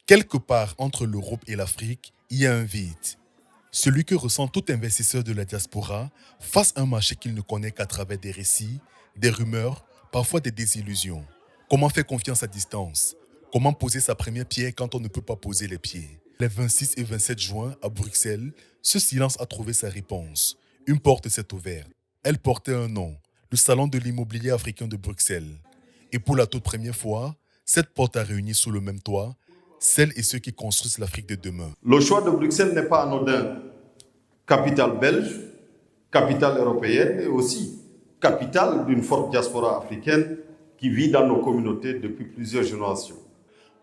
Quelque part entre l'Europe et l'Afrique, il y a un vide. Celui que ressent tout investisseur de la diaspora face à un marché qu'il ne connaît qu'à travers des récits, des rumeurs, parfois des désillusions. Comment faire confiance à distance? Comment poser sa première pierre quand on ne peut pas poser les pieds? Les 26 et 27 juin, à Bruxelles, ce silence a trouvé sa réponse. Une porte s'est ouverte. Elle portait un nom, le Salon de l'immobilier africain de Bruxelles. Et pour la toute première fois, cette porte a réuni sous le même toit celles et ceux qui construisent l'Afrique de demain. Le choix de Bruxelles n'est pas anodin. Capitale belge, capitale européenne et aussi capitale d'une forte diaspora africaine qui vit dans nos communautés depuis plusieurs générations.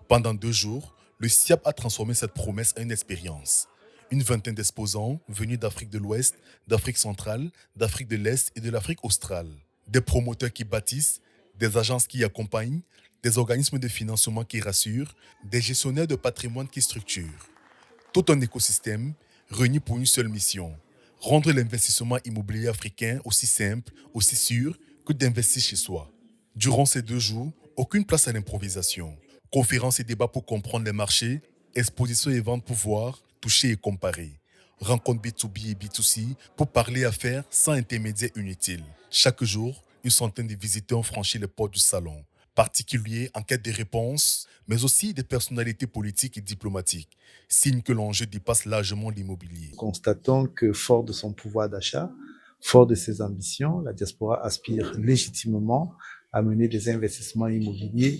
Pendant 2 jours, le SIAP a transformé cette promesse en une expérience. Une vingtaine d'exposants venus d'Afrique de l'Ouest, d'Afrique centrale, d'Afrique de l'Est et de l'Afrique australe. Des promoteurs qui bâtissent, des agences qui accompagnent, des organismes de financement qui rassurent, des gestionnaires de patrimoine qui structurent. Tout un écosystème réuni pour une seule mission, rendre l'investissement immobilier africain aussi simple, aussi sûr que d'investir chez soi. Durant ces 2 jours, aucune place à l'improvisation. Conférences et débats pour comprendre les marchés, expositions et ventes pour voir, toucher et comparer. Rencontres B2B et B2C pour parler affaires sans intermédiaire inutile. Chaque jour, une centaine de visiteurs ont franchi les portes du salon. Particuliers en quête de réponses, mais aussi des personnalités politiques et diplomatiques. Signe que l'enjeu dépasse largement l'immobilier. Constatons que fort de son pouvoir d'achat, fort de ses ambitions, la diaspora aspire légitimement à mener des investissements immobiliers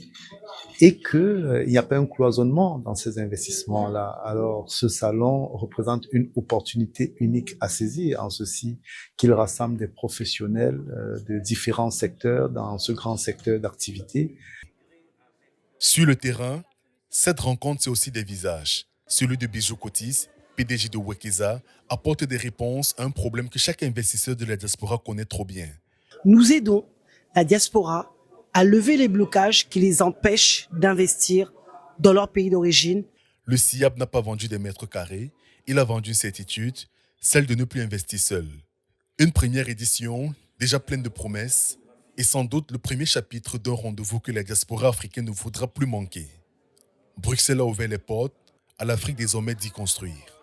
et qu'il n'y a pas un cloisonnement dans ces investissements-là. Alors, ce salon représente une opportunité unique à saisir en ceci qu'il rassemble des professionnels de différents secteurs dans ce grand secteur d'activité. Sur le terrain, cette rencontre, c'est aussi des visages. Celui de Bijou Cotis, PDG de Wekeza, apporte des réponses à un problème que chaque investisseur de la diaspora connaît trop bien. Nous aidons la diaspora à lever les blocages qui les empêchent d'investir dans leur pays d'origine. Le SIAB n'a pas vendu des mètres carrés, il a vendu une certitude, celle de ne plus investir seul. Une première édition, déjà pleine de promesses, et sans doute le premier chapitre d'un rendez-vous que la diaspora africaine ne voudra plus manquer. Bruxelles a ouvert les portes, à l'Afrique désormais d'y construire.